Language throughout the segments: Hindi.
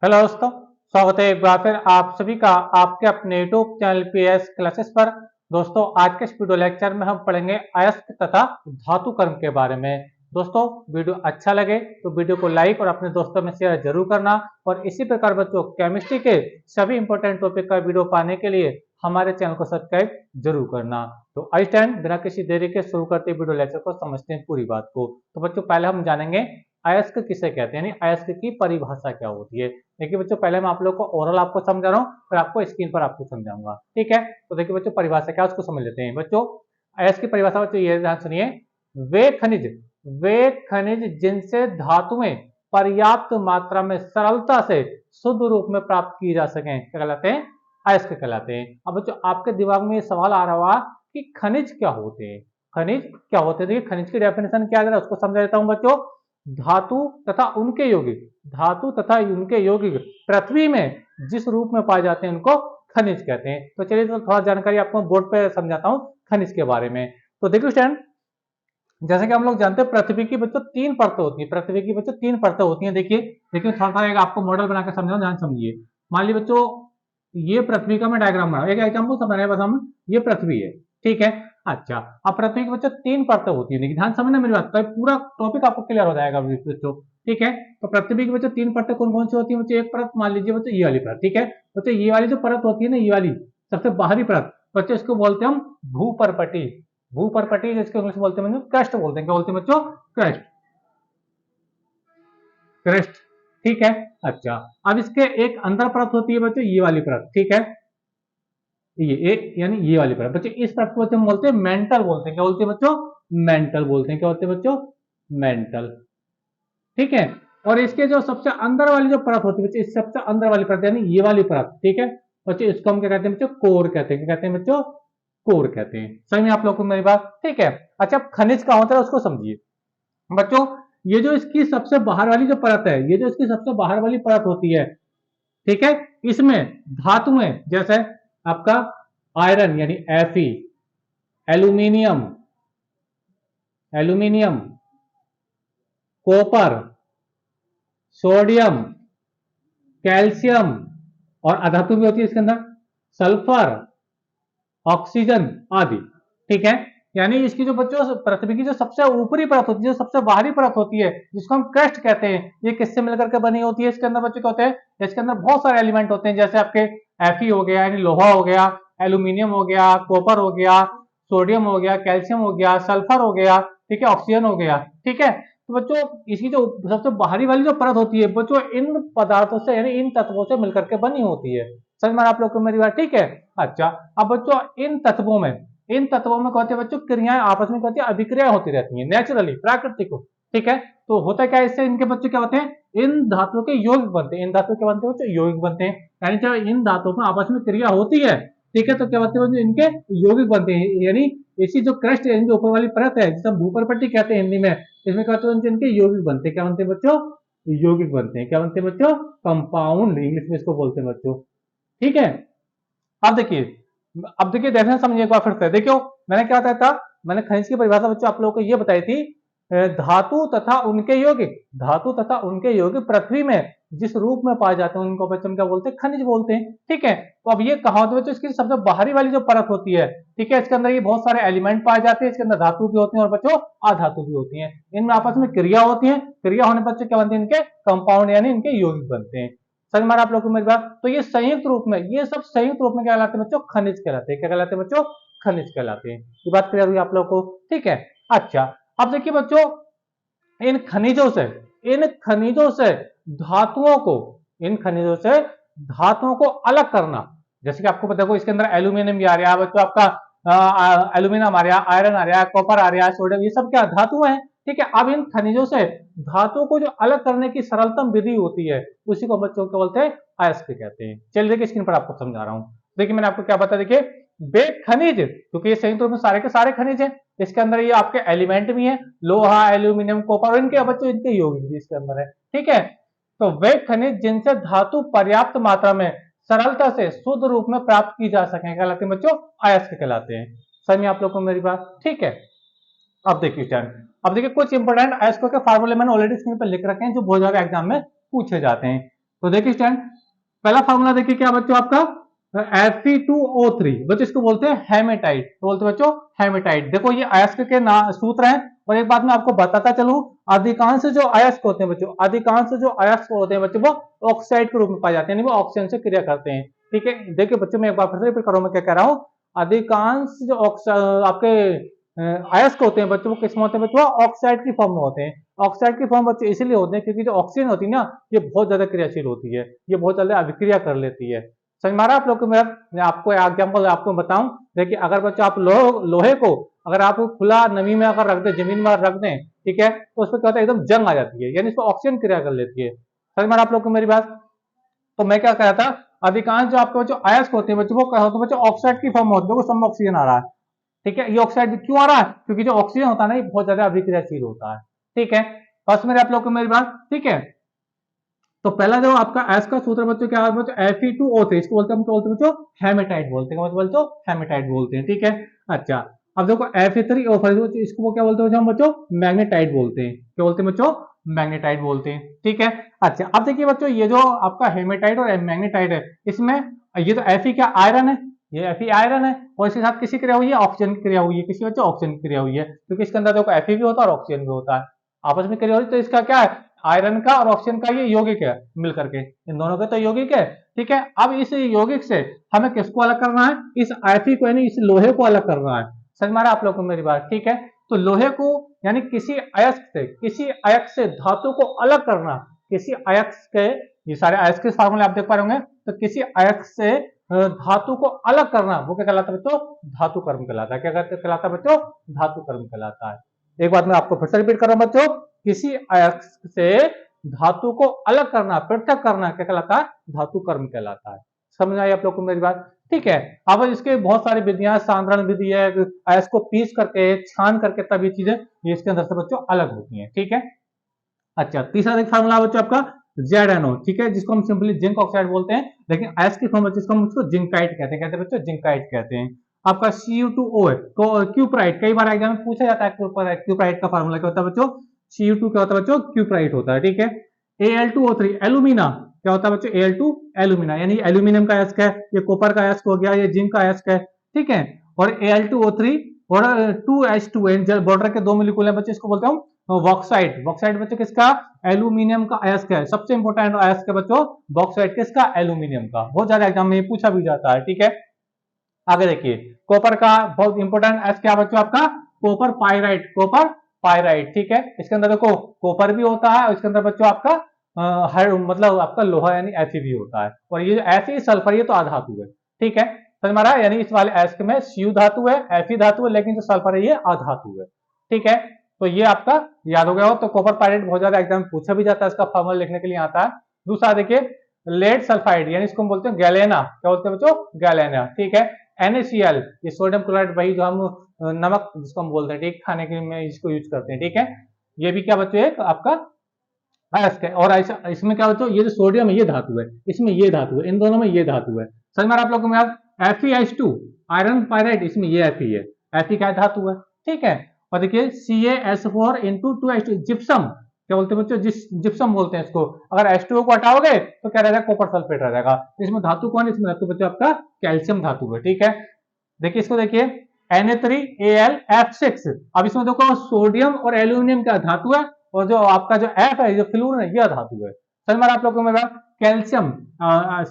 हेलो दोस्तों, स्वागत है एक बार फिर आप सभी का आपके अपने यूट्यूब चैनल पीएस क्लासेस पर। दोस्तों, आज के इस वीडियो लेक्चर में हम पढ़ेंगे अयस्क तथा धातु कर्म के बारे में। दोस्तों, वीडियो अच्छा लगे तो वीडियो को लाइक और अपने दोस्तों में शेयर जरूर करना। और इसी प्रकार बच्चों, केमिस्ट्री के सभी इंपॉर्टेंट टॉपिक का वीडियो पाने के लिए हमारे चैनल को सब्सक्राइब जरूर करना। तो आई स्टैंड बिना किसी देरी के शुरू करते वीडियो लेक्चर को समझते हैं पूरी बात को। तो बच्चों, पहले हम जानेंगे अयस्क किसे कहते हैं, यानी अयस्क की परिभाषा क्या होती है। देखिए बच्चों, पहले मैं आप लोग को ओरल आपको समझा रहा हूँ, फिर आपको स्क्रीन पर आपको समझाऊंगा, ठीक है। तो देखिए बच्चों, परिभाषा क्या उसको समझ लेते हैं। बच्चों, अयस्क की परिभाषा बच्चों ये ध्यान सुनिए। वे खनिज जिनसे धातुएं पर्याप्त मात्रा में सरलता से शुद्ध रूप में प्राप्त की जा सके क्या कहलाते हैं, अयस्क कहलाते हैं। अब बच्चों, आपके दिमाग में ये सवाल आ रहा होगा कि खनिज क्या होते हैं। खनिज क्या होते हैं, देखिए खनिज की डेफिनेशन क्या है उसको समझा देता हूं बच्चों। धातु तथा उनके यौगिक, धातु तथा उनके यौगिक पृथ्वी में जिस रूप में पाए जाते हैं उनको खनिज कहते हैं। तो चलिए तो थोड़ा जानकारी आपको बोर्ड पे समझाता हूँ खनिज के बारे में। तो देखिए स्टूडेंट, जैसे कि हम लोग जानते हैं पृथ्वी की बच्चों तीन परतें होती है। पृथ्वी की बच्चों तीन परतें होती हैं। देखिए देखिए थोड़ा थोड़ा आपको मॉडल बनाकर समझाऊं, ध्यान समझिए। मान लीजिए बच्चों, ये पृथ्वी का मैं डायग्राम बना, एक एग्जाम्पल समझ रहे हैं बस हम, ये पृथ्वी है, ठीक है। अच्छा, अब पृथ्वी की बच्चों तीन परतें होती है, ध्यान समझना मेरी बात, तो पूरा टॉपिक आपको क्लियर हो जाएगा बच्चों, ठीक है। तो पृथ्वी की बच्चों तीन परतें कौन कौन सी होती है बच्चों। एक परत मान लीजिए बच्चों ये वाली परत, ठीक है। बच्चों ये वाली जो परत होती है ना, ये वाली सबसे बाहरी परत बच्चों, इसको बोलते हैं हम भूपरपटी। भूपरपटी जिसको इंग्लिश बोलते हैं क्रस्ट बोलते हैं। क्या बोलते हैं बच्चों, क्रस्ट, क्रस्ट, ठीक है। अच्छा, अब इसके एक अंदर परत होती है बच्चों ये वाली परत, ठीक है। ये एक यानी ये वाली परत बच्चों, इस परत को हम बोलते हैं मेंटल बोलते हैं। क्या बोलते हैं बच्चों, मेंटल बोलते हैं। क्या बोलते हैं बच्चों, मेंटल, ठीक है। और इसके जो सबसे अंदर वाली जो परत होती है बच्चों, इस सबसे अंदर वाली परत यानी ये वाली परत, ठीक है बच्चों, इसको हम क्या कहते हैं बच्चों, कोर कहते हैं। क्या कहते हैं बच्चों, कोर कहते हैं। समझ में आप लोगों को मेरी बात, ठीक है। अच्छा, अब खनिज का होता है उसको समझिए बच्चों। ये जो इसकी सबसे बाहर वाली जो परत है, ये जो इसकी सबसे बाहर वाली परत होती है, ठीक है, इसमें धातुएं जैसे आपका आयरन यानी Fe, aluminium, aluminium, copper, sodium, calcium, और अधातु भी होती है इसके अंदर, सल्फर, ऑक्सीजन आदि, ठीक है। यानी इसकी जो बच्चों पृथ्वी की जो सबसे ऊपरी परत होती है, जो सबसे बाहरी परत होती है, जिसको हम क्रस्ट कहते हैं, ये किससे मिलकर के बनी होती है। इसके अंदर बच्चों क्या होते हैं, इसके अंदर बहुत सारे एलिमेंट होते हैं, जैसे आपके Fe हो गया यानी लोहा हो गया, एल्यूमिनियम हो गया, कॉपर हो गया, सोडियम हो गया, कैल्शियम हो गया, सल्फर हो गया, ठीक है, ऑक्सीजन हो गया, ठीक है। तो बच्चों, इसकी जो सबसे बाहरी वाली जो परत होती है बच्चों, इन पदार्थों से यानी इन तत्वों से मिलकर के बनी होती है। समझ में आप लोग को मेरी बात, ठीक है। अच्छा, अब बच्चों इन तत्वों में कहते हैं बच्चों क्रियाएं आपस में कहते हैं अभिक्रिया होती रहती है नेचुरली, प्राकृतिक, ठीक है। तो होता क्या है इससे, इनके बच्चों क्या होते हैं, इन धातुओं के यौगिक बनते हैं। इन धातुओं के बनते हैं बच्चों, यौगिक बनते हैं। यानी जब इन धातुओं में आपस में क्रिया होती है, ठीक है, तो क्या बनते हैं इनके यौगिक बनते हैं। यानी इसी जो क्रस्ट है, जो ऊपर वाली परत है जिसे हम भूपरपट्टी कहते हैं हिंदी में, इसमें क्या होते हैं इनके यौगिक बनते हैं। क्या बनते हैं बच्चों, यौगिक बनते हैं। क्या बनते हैं बच्चों, कंपाउंड इंग्लिश में इसको बोलते हैं बच्चों, ठीक है। अब देखिए देखना समझिए एक बार फिर से। देखियो, मैंने क्या बताया था, मैंने खनिज की परिभाषा बच्चों आप लोगों को ये बताई थी, धातु तथा उनके यौगिक, धातु तथा उनके यौगिक पृथ्वी में जिस रूप में पाए जाते हैं उनको बच्चों क्या बोलते हैं, खनिज बोलते हैं, ठीक है। तो अब ये कहा होता है बच्चों, इसकी सबसे बाहरी वाली जो परत होती है, ठीक है, इसके अंदर ये बहुत सारे एलिमेंट पाए जाते हैं, इसके अंदर धातु भी होती है और बच्चों अधातु भी होती है। इनमें आपस में क्रिया होती है, क्रिया होने पर बच्चों क्या बनते हैं, इनके कंपाउंड यानी इनके यौगिक बनते हैं। समझ में आप लोग को मेरी बात। तो ये संयुक्त रूप में, ये सब संयुक्त रूप में क्या कहलाते हैं बच्चों, खनिज कहलाते हैं। क्या कहलाते हैं बच्चों, खनिज कहलाते हैं। ये बात क्लियर हुई आप लोग को, ठीक है। अच्छा, अब देखिए बच्चों, इन खनिजों से इन खनिजों से धातुओं को इन खनिजों से धातुओं को अलग करना, जैसे कि आपको पता है इसके अंदर एल्यूमिनियम भी आ रहा है बच्चों, आपका एल्यूमिनियम आ रहा है, आयरन आ रहा है, कॉपर आ रहा है, सोडियम, ये सब क्या धातु है, ठीक है। अब इन खनिजों से धातुओं को जो अलग करने की सरलतम विधि होती है, उसी को बच्चों को बोलते हैं अयस्क कहते हैं। चलिए देखिए स्क्रीन पर आपको समझा रहा हूं। देखिए मैंने आपको क्या बताया, देखिए वे खनिज, क्योंकि ये संयुक्त रूप में सारे के सारे खनिज है, इसके अंदर ये आपके एलिमेंट भी है, लोहा, एल्यूमिनियम, कॉपर, इनके बच्चों इनके यौगिक भी इसके अंदर है, ठीक है। तो वे खनिज जिनसे धातु पर्याप्त मात्रा में सरलता से शुद्ध रूप में प्राप्त की जा सके कहलाते हैं बच्चों, अयस्क कहलाते हैं। समझ में आप लोग को मेरी बात, ठीक है। अब देखिए स्टैंड, अब देखिए कुछ इंपोर्टेंट अयस्कों के फार्मूले मैंने ऑलरेडी स्क्रीन पर लिख रखे हैं, जो बहुत ज्यादा एग्जाम में पूछे जाते हैं। तो देखिए स्टूडेंट, पहला फॉर्मूला देखिए क्या बच्चों आपका Fe2O3, बच्चों इसको बोलते हैं हेमेटाइट, तो बोलते हैं बच्चों हेमेटाइट। देखो ये अयस्क के सूत्र हैं। और एक बात मैं आपको बताता चलूं, अधिकांश जो अयस्क होते हैं बच्चों, अधिकांश जो अयस्क होते हैं बच्चों, वो ऑक्साइड के रूप में पाए जाते हैं, यानी वो ऑक्सीजन से क्रिया करते हैं। ठीक है, देखिए बच्चों मैं एक बार फिर से रिपीट कर रहा हूं, मैं क्या कह रहा हूं, अधिकांश जो आपके अयस्क होते हैं बच्चों, वो किस में होते हैं बच्चों, ऑक्साइड की फॉर्म में होते हैं। ऑक्साइड की फॉर्म बच्चों इसलिए होते हैं क्योंकि जो ऑक्सीजन होती है ना, ये बहुत ज्यादा क्रियाशील होती है, ये बहुत ज्यादा अभिक्रिया कर लेती है। समझ में आ रहा है आप लोग को मेरा? मैं आपको एग्जाम्पल आपको बताऊं, देखिए अगर बच्चों आप लोहे को अगर आप खुला नमी में अगर रख दें, जमीन में रख दें, ठीक है, तो उसमें क्या होता है, एकदम जंग आ जाती है, यानी इसको ऑक्सीजन क्रिया कर लेती है। समझ में आ रहा आप लोग को मेरी बात? तो मैं क्या कह रहा था, अधिकांश जो आपके जो अयस्क होते हैं बच्चों, वो क्या होते हैं बच्चों, ऑक्साइड की फॉर्म में होते हैं, सब में ऑक्सीजन आ रहा है। ठीक है, ये ऑक्साइड क्यों आ रहा है, क्योंकि जो ऑक्सीजन होता है ना, ये बहुत ज्यादा अभिक्रियाशील होता है। ठीक है, फर्स्ट मेरे आप लोग को मेरी बात, ठीक है। तो पहला जो आपका एस का सूत्र बच्चों क्या है बच्चों, Fe2O3, इसको बोलते हैं बच्चों हेमेटाइट बोलते हैं, बच्चों हेमेटाइट बोलते हैं। ठीक है, अच्छा अब देखो Fe3O5, इसको क्या बोलते हैं हम बच्चों, मैग्नेटाइट बोलते हैं। क्या बोलते हैं बच्चों, मैग्नेटाइट बोलते हैं। ठीक है, अच्छा अब देखिए बच्चों, ये जो आपका हेमेटाइट और मैग्नेटाइट है, इसमें ये तो Fe क्या आयरन है, ये Fe आयरन है, और इसके साथ किसी क्रिया हुई है, ऑक्सीजन की क्रिया हुई है, किसी बच्चों ऑक्सीजन की क्रिया हुई है, क्योंकि इसके अंदर देखो Fe भी होता है और ऑक्सीजन भी होता है, आपस में क्रिया होती है। तो इसका क्या है, आयरन का और ऑक्सीजन का ये यौगिक है, मिलकर के इन दोनों के तो यौगिक है। ठीक है, अब इस यौगिक से हमें किसको अलग करना है, इस Fe को, यानी इस लोहे को अलग करना है। समझ में आ रहा आप लोग को मेरी बात? ठीक है, तो लोहे को यानी किसी अयस्क से धातु को अलग करना, किसी अयस्क के, ये सारे अयस्क के फार्मूले आप देख पा रहे होंगे, तो किसी अयस्क से धातु को अलग करना, वो क्या कहलाता है बच्चों, धातु कर्म कहलाता है। क्या कहलाता है बच्चों, धातु कर्म कहलाता है। एक बात मैं आपको फिर से रिपीट कर रहा हूं बच्चों, किसी अयस्क से धातु को अलग करना, पृथक करना, क्या कहलाता है, धातु कर्म कहलाता है। समझ आई आप लोग को मेरी बात? ठीक है, अब इसके बहुत सारी विधियां, सांद्रण विधि है, अयस्क को पीस करके, छान करके, तब ये चीजें ये इसके अंदर से बच्चों अलग होती हैं। ठीक है, अच्छा तीसरा एक फार्मूला बच्चों आपका ZnO, ठीक है, जिसको हम सिंपली जिंक ऑक्साइड बोलते हैं, लेकिन अयस्क की फॉर्म में जिसको हम उसको जिंकाइट कहते हैं, कहते हैं बच्चों जिंकाइट कहते हैं। आपका Cu2O है, क्यूप्राइट, कई बार एग्जाम में पूछा जाता है, क्यूप्राइट का फार्मूला क्या होता है बच्चों, Cu2 क्या होता है बच्चों, क्यूप्राइट होता है। ठीक है, Al2O3 एल्यूमिना, क्या होता है बच्चों, Al2 एल्यूमिना, यानी एल्यूमिनियम का अयस्क है, ये कॉपर का अयस्क हो गया, ये जिंक का अयस्क है। ठीक है, और Al2O3 और 2H2, बॉर्डर के दो मोलिक्यूल हैं बच्चे, इसको बोलते हैं बॉक्साइट। बॉक्साइट बच्चों किसका, एल्यूमिनियम का अयस्क है, सबसे इंपॉर्टेंट अयस्क है बच्चों बॉक्साइट किसका, एल्यूमिनियम का, बहुत ज्यादा एग्जाम में पूछा भी जाता है। ठीक है, आगे देखिए, कॉपर का बहुत इंपॉर्टेंट अयस्क क्या बच्चों आपका, कॉपर पाइराइट, कॉपर पाइराइट। ठीक है, इसके अंदर देखो कॉपर भी होता है, और इसके अंदर बच्चों आपका हर मतलब आपका लोहा यानी Fe भी होता है, और ये Fe सल्फर ये तो अधातु है। ठीक है, समझ में आ रहा है, यानी इस वाले अयस्क में Cu धातु है, Fe धातु है, लेकिन जो सल्फर है ये अधातु है। ठीक है, तो ये आपका याद हो गया हो। तो कॉपर पाइराइट बहुत ज्यादा एग्जाम में पूछा भी जाता है, इसका फॉर्मूला लिखने के लिए आता है। दूसरा देखिए लेड सल्फाइड, यानी इसको हम बोलते हैं गैलेना, क्या बोलते हैं बच्चों, गैलेना। ठीक है, NaCl, ये सोडियम क्लोराइड, वही जो हम नमक जिसको हम बोलते हैं, ठीक, खाने के में इसको यूज करते हैं। ठीक है, ये भी क्या बच्चों एक आपका अयस्क है, और इसमें क्या बच्चों, ये जो सोडियम है ये धातु है, इसमें ये धातु है, इन दोनों में ये धातु है। समझ में आप लोगों को याद, FeH2 आयरन पायराइट, इसमें ये Fe है, Fe क्या धातु है। ठीक है, और देखिए CaS4 into 2H2 जिप्सम, क्या बोलते हैं बच्चों, जिप्सम बोलते हैं इसको। अगर H2O को हटाओगे तो क्या रहेगा, कॉपर सल्फेट रह जाएगा। इसमें धातु कौन है, इसमें धातु बच्चों आपका कैल्शियम धातु है। ठीक है, देखिए इसको देखिए Na3AlF6, अब इसमें देखो सोडियम और एल्यूमिनियम का धातु है, और जो आपका जो F है, जो फ्लूर है, यह धातु है। समझ में आप लोगों को मेरा, कैल्शियम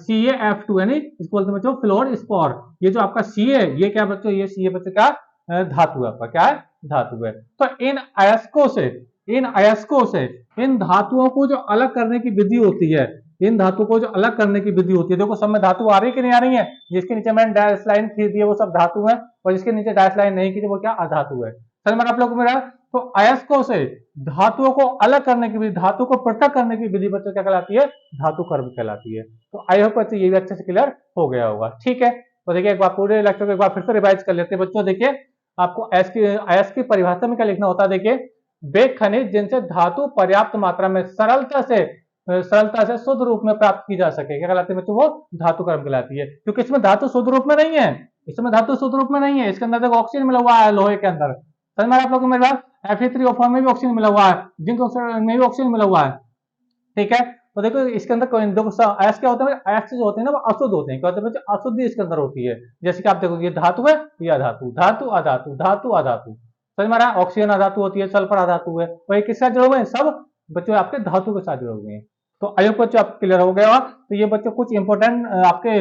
CaF2, यानी इसको बोलते हैं बच्चों फ्लोर स्पोर। ये जो आपका Ca है, ये क्या बच्चों, ये Ca बच्चों क्या धातु है आपका, क्या है, धातु है। तो इन अयस्कों से इन धातुओं को जो अलग करने की विधि होती है, इन धातु को जो अलग करने की विधि होती है, देखो सब में धातु आ रही है कि नहीं आ रही है, जिसके नीचे मैंने डैश लाइन खींच दी है वो सब धातु है, और जिसके नीचे डैश लाइन नहीं खींची वो क्या, अधातु है। समझ में आप लोगों को मेरा? तो अयस्कों से धातुओं को अलग करने की विधि, धातु को पृथक करने की विधि बच्चों क्या कहलाती है, धातु कर्म कहलाती है। तो आई होप बच्चों ये भी अच्छे से क्लियर हो गया होगा। ठीक है, तो देखिए एक बार पूरे लेक्चर को एक बार फिर से रिवाइज कर लेते हैं बच्चों। देखिए आपको अयस्क की परिभाषा में क्या लिखना होता है, देखिए वे खनिज जिनसे धातु पर्याप्त मात्रा में सरलता से शुद्ध रूप में प्राप्त की जा सके, क्या कहलाती है बच्चों, वो धातु कर्म कहलाती है। क्योंकि इसमें धातु शुद्ध रूप में नहीं है, इसमें धातु शुद्ध रूप में नहीं है, इसके अंदर देखो ऑक्सीजन मिला हुआ है लोहे के अंदर। समझ में आप लोगों को मेरी बात, Fe3O4 में भी ऑक्सीजन मिला हुआ है, जिंक ऑक्साइड में भी ऑक्सीजन मिला हुआ है। ठीक है, तो देखो इसके अंदर देखो अयस्क क्या होता है, अयस्क जो होते हैं ना वो अशुद्ध होते हैं। क्या होते हैं बच्चे, अशुद्धि इसके अंदर होती है। जैसे कि आप देखो ये धातु है, ये अधातु, धातु अधातु, धातु अधातु, समझ में आ रहा है। ऑक्सीजन अधातु होती है, सल्फर अधातु है, वही किसके साथ जुड़े हुए हैं, सब बच्चों आपके धातु के साथ जुड़े हुए हैं। तो आयोग बच्चों आप क्लियर हो गया। तो ये बच्चों कुछ इंपोर्टेंट आपके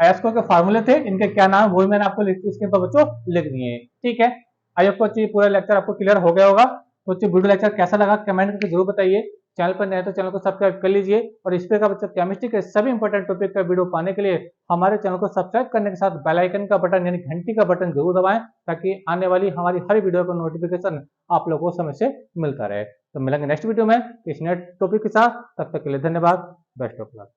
अयस्कों के फार्मूले थे, इनके क्या नाम वही मैंने आपको इसके ऊपर बच्चों लिख दिए हैं। ठीक है, आयोग बच्चों पूरा लेक्चर आपको क्लियर हो गया होगा। तो बच्चों वीडियो लेक्चर कैसा लगा कमेंट करके जरूर बताइए। चैनल पर नए तो चैनल को सब्सक्राइब कर लीजिए, और इस प्रकार बच्चों केमिस्ट्री के सभी इंपॉर्टेंट टॉपिक का वीडियो पाने के लिए हमारे चैनल को सब्सक्राइब करने के साथ बेल आइकन का बटन यानी घंटी का बटन जरूर दबाएं, ताकि आने वाली हमारी हर वीडियो का नोटिफिकेशन आप लोगों को समय से मिलता रहे। तो मिलेंगे नेक्स्ट वीडियो में इस नए टॉपिक के साथ, तब तक के लिए धन्यवाद, बेस्ट ऑफ लक।